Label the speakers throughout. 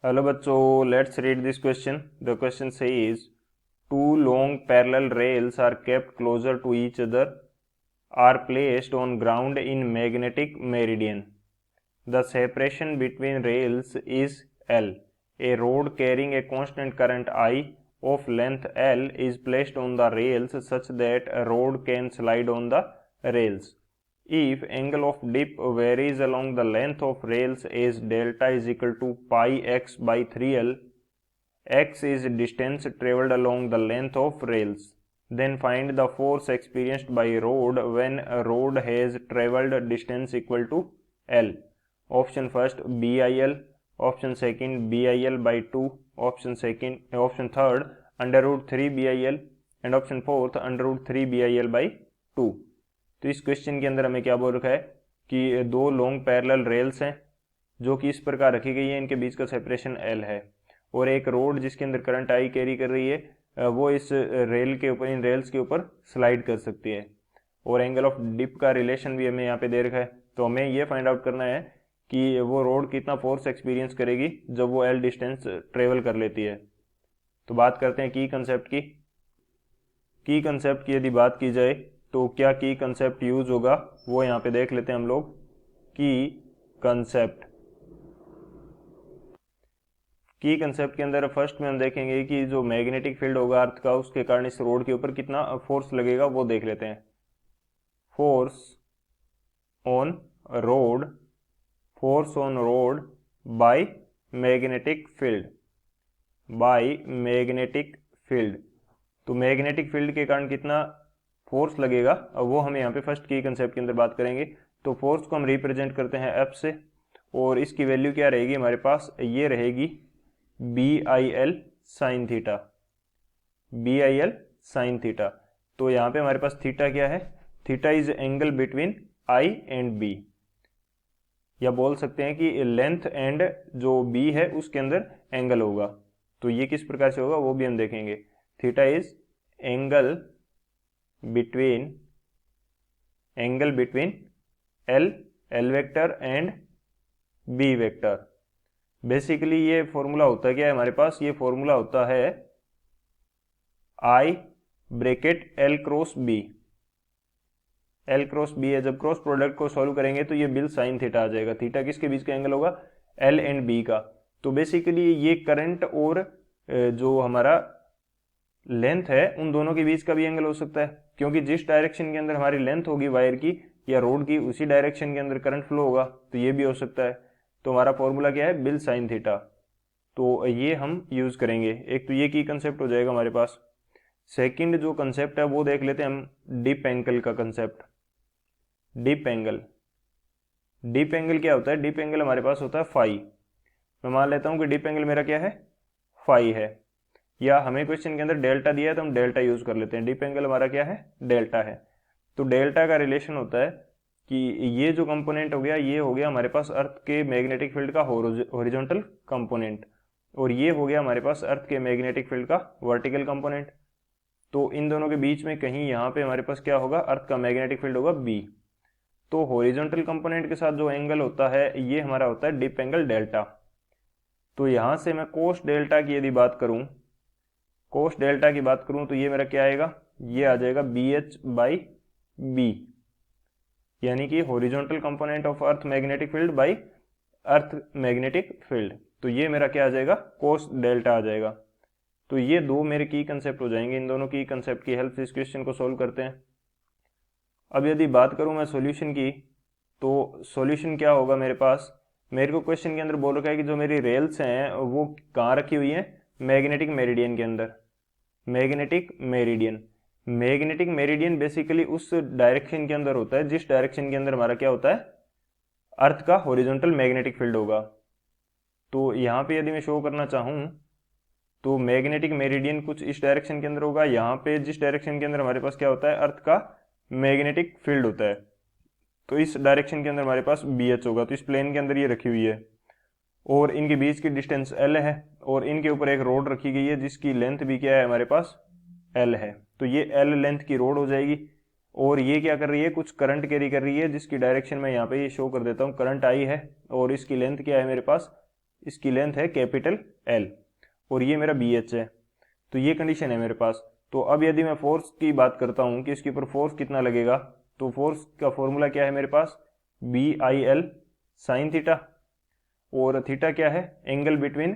Speaker 1: Hello बच्चों, let's read this question. The question says two long parallel rails are kept closer to each other, are placed on ground in magnetic meridian. The separation between rails is L. A rod carrying a constant current I of length L is placed on the rails such that a rod can slide on the rails. If angle of dip varies along the length of rails as delta is equal to pi x by 3L, x is distance travelled along the length of rails. Then find the force experienced by rod when a rod has travelled distance equal to L. Option first BIL, option second BIL by 2, option third under root 3 BIL and option fourth under root 3 BIL by 2. तो इस question के अंदर हमें क्या बोल रखा है कि दो लॉन्ग पैरेलल रेल्स हैं जो कि इस प्रकार रखी गई है, इनके बीच का सेपरेशन L है और एक रोड जिसके अंदर करंट आई कैरी कर रही है वो इस रेल के ऊपर, इन रेल्स के ऊपर स्लाइड कर सकती है और एंगल ऑफ डिप का रिलेशन भी हमें यहाँ पे दे रखा है. तो हमें ये फाइंड आउट करना है कि वो रोड कितना फोर्स एक्सपीरियंस करेगी जब वो L डिस्टेंस ट्रेवल कर लेती है. तो बात करते हैं की कंसेप्ट की. की कंसेप्ट की यदि बात की जाए तो क्या की कंसेप्ट यूज होगा वो यहाँ पे देख लेते हैं हम लोग. की कंसेप्ट के अंदर फर्स्ट में हम देखेंगे कि जो मैग्नेटिक फील्ड होगा अर्थ का, उसके कारण इस रोड के ऊपर कितना फोर्स लगेगा वो देख लेते हैं. Force on road by magnetic field. तो मैग्नेटिक फील्ड के कारण कितना फोर्स लगेगा वो हम यहाँ पे फर्स्ट की कंसेप्ट के अंदर बात करेंगे. तो फोर्स को हम रिप्रेजेंट करते हैं F से और इसकी वैल्यू क्या रहेगी हमारे पास, ये रहेगी BIL sin थीटा. तो यहाँ पे हमारे पास थीटा क्या है, theta is angle between I and B, या बोल सकते हैं कि लेंथ एंड जो B है उसके अंदर एंगल होगा. तो ये किस प्रकार से होगा वो भी हम देखेंगे. Theta is angle between L vector and B vector. Basically ये फॉर्मूला होता क्या है हमारे पास, ये फॉर्मूला होता है I bracket L cross B है. जब क्रॉस प्रोडक्ट को सॉल्व करेंगे तो ये बिल साइन थीटा आ जाएगा. थीटा किसके बीच का एंगल होगा, L एंड B का. तो बेसिकली ये करंट और जो हमारा लेंथ है उन दोनों के बीच का भी एंगल हो सकता है, क्योंकि जिस डायरेक्शन के अंदर हमारी लेंथ होगी वायर की या रोड की उसी डायरेक्शन के अंदर करंट फ्लो होगा. तो ये भी हो सकता है. तो हमारा फॉर्मूला क्या है, बिल साइन थीटा. तो ये हम यूज करेंगे. एक तो ये की कंसेप्ट हो जाएगा हमारे पास. सेकंड जो कंसेप्ट है वो देख लेते हैं हम, डिप एंगल का कंसेप्ट. डिप एंगल क्या होता है, डिप एंगल हमारे पास होता है फाई. मैं मान लेता हूं कि डिप एंगल मेरा क्या है, फाई है, या हमें क्वेश्चन के अंदर डेल्टा दिया है तो हम डेल्टा यूज कर लेते हैं. डिप एंगल हमारा क्या है, डेल्टा है. तो डेल्टा का रिलेशन होता है कि ये जो कंपोनेंट हो गया ये हो गया हमारे पास अर्थ के मैग्नेटिक फील्ड का हॉरिजॉन्टल कंपोनेंट और ये हो गया हमारे पास अर्थ के मैग्नेटिक फील्ड का वर्टिकल कंपोनेंट. तो इन दोनों के बीच में कहीं यहाँ पे हमारे पास क्या होगा, अर्थ का मैग्नेटिक फील्ड होगा B. तो हॉरिजॉन्टल कंपोनेंट के साथ जो एंगल होता है ये हमारा होता है डिप एंगल डेल्टा. तो यहां से मैं कोस डेल्टा की यदि बात करूं, तो ये मेरा क्या आएगा, ये आ जाएगा BH बाई B, यानी कि horizontal component of earth magnetic field by earth magnetic field. तो ये मेरा क्या आ जाएगा, कोस डेल्टा आ जाएगा. तो ये दो मेरे की कंसेप्ट हो जाएंगे. इन दोनों की कंसेप्ट की हेल्प से इस क्वेश्चन को सोल्व करते हैं. अब यदि बात करूं मैं सॉल्यूशन की, तो सॉल्यूशन क्या होगा मेरे पास, मेरे को क्वेश्चन के अंदर बोल रखा है कि जो मेरी रेल्स हैं वो कहाँ रखी हुई हैं, मैग्नेटिक मेरिडियन के अंदर. मैग्नेटिक मेरिडियन बेसिकली उस डायरेक्शन के अंदर होता है जिस डायरेक्शन के अंदर हमारा क्या होता है, अर्थ का हॉरिजॉन्टल मैग्नेटिक फील्ड होगा. तो यहाँ पे यदि मैं शो करना चाहूँ तो मैग्नेटिक मेरिडियन कुछ इस डायरेक्शन के अंदर होगा. यहाँ पे जिस डायरेक्शन के अंदर हमारे पास क्या होता है, अर्थ का मैग्नेटिक फील्ड होता है, तो इस डायरेक्शन के अंदर हमारे पास BH होगा. तो इस प्लेन के अंदर ये रखी हुई है और इनके बीच की डिस्टेंस L है और इनके ऊपर एक रोड रखी गई है जिसकी लेंथ भी क्या है हमारे पास, L है. तो ये L लेंथ की रोड हो जाएगी और ये क्या कर रही है, कुछ करंट कैरी कर रही है जिसकी डायरेक्शन में यहाँ पे ये शो कर देता हूँ, करंट I है और इसकी लेंथ क्या है मेरे पास, इसकी लेंथ है कैपिटल L और ये मेरा BH है। तो ये कंडीशन है मेरे पास। तो अब यदि मैं फोर्स की बात करता हूँ कि इसके ऊपर फोर्स कितना लगेगा, तो फोर्स का फॉर्मूला क्या है मेरे पास, BIL साइन थीटा, और थीटा क्या है, angle between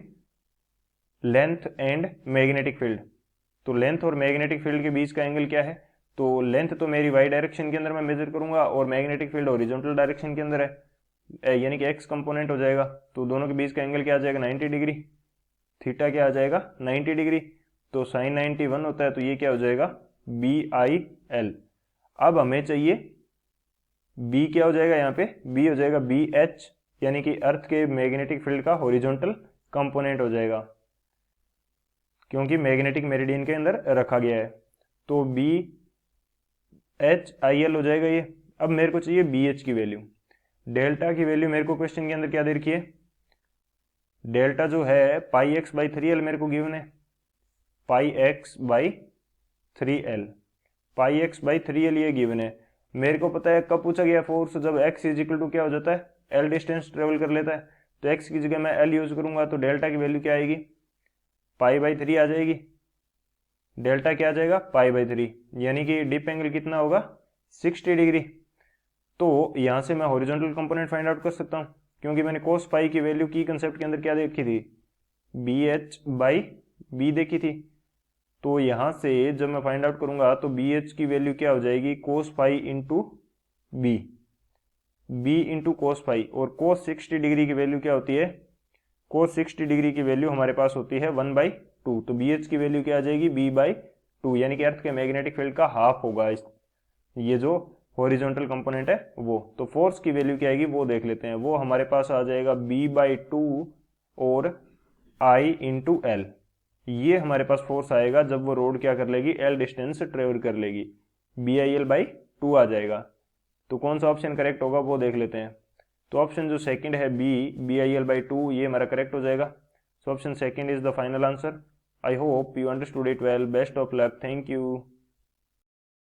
Speaker 1: length and magnetic field. तो लेंथ और मैग्नेटिक फील्ड के बीच का एंगल क्या है, तो लेंथ तो मेरी वाई डायरेक्शन के अंदर मैं मेजर करूंगा और मैग्नेटिक फील्ड हॉरिजॉन्टल डायरेक्शन के अंदर है, यानी कि एक्स कंपोनेंट हो जाएगा। तो दोनों के बीच का एंगल क्या आ जाएगा, 90 डिग्री। थीटा क्या आ जाएगा, 90 डिग्री। तो साइन 91 होता है, तो ये क्या हो जाएगा, BIL। अब हमें चाहिए B, क्या हो जाएगा यहाँ पे, B हो जाएगा BH, यानी कि अर्थ के मैग्नेटिक फील्ड का हॉरिजॉन्टल कंपोनेंट हो जाएगा, क्योंकि मैग्नेटिक मेरिडियन के अंदर रखा गया है। तो BHIL हो जाएगा ये। अब मेरे को चाहिए BH की वैल्यू। डेल्टा की वैल्यू मेरे को क्वेश्चन के अंदर क्या दे रखी है, डेल्टा जो है पाई एक्स बाई 3L मेरे को गिवन है, pi x by 3L, pi x by 3L ये गिवन है। मेरे को पता है कब पूछा गया फोर्स, जब x इज इक्वल टू क्या हो जाता है, L डिस्टेंस ट्रेवल कर लेता है। तो x की जगह मैं L यूज करूंगा, तो डेल्टा की वैल्यू क्या आएगी, पाई बाई 3 आ जाएगी। डेल्टा क्या आ जाएगा, पाई बाई 3, यानी कि डिप एंगल कितना होगा, 60 डिग्री। तो यहां से मैं हॉरिजॉन्टल कंपोनेंट फाइंड आउट कर सकता हूं, क्योंकि मैंने कोस पाई की वैल्यू की कंसेप्ट के अंदर क्या देखी थी, BH बाई B देखी थी। तो यहां से जब मैं फाइंड आउट करूंगा तो BH की वैल्यू क्या हो जाएगी, cos pi into B, B into cos pi. और कोस 60 डिग्री की वैल्यू क्या होती है, कोस 60 डिग्री की वैल्यू हमारे पास होती है 1/2। तो BH की वैल्यू क्या आ जाएगी, B/2, यानी कि अर्थ के मैग्नेटिक फील्ड का हाफ होगा ये जो हॉरिजॉन्टल कंपोनेंट है वो। तो फोर्स की वैल्यू क्या आएगी वो देख लेते हैं। वो हमारे पास आ जाएगा B/2 और I इंटू L। ये हमारे पास फोर्स आएगा जब वो रोड क्या कर लेगी, L डिस्टेंस ट्रेवल कर लेगी, BIL/2 आ जाएगा। तो कौन सा ऑप्शन करेक्ट होगा वो देख लेते हैं। तो ऑप्शन जो सेकंड है B, BIL/2, ये हमारा करेक्ट हो जाएगा। So option second is the final answer. I hope you understood it well. Best of luck, thank you.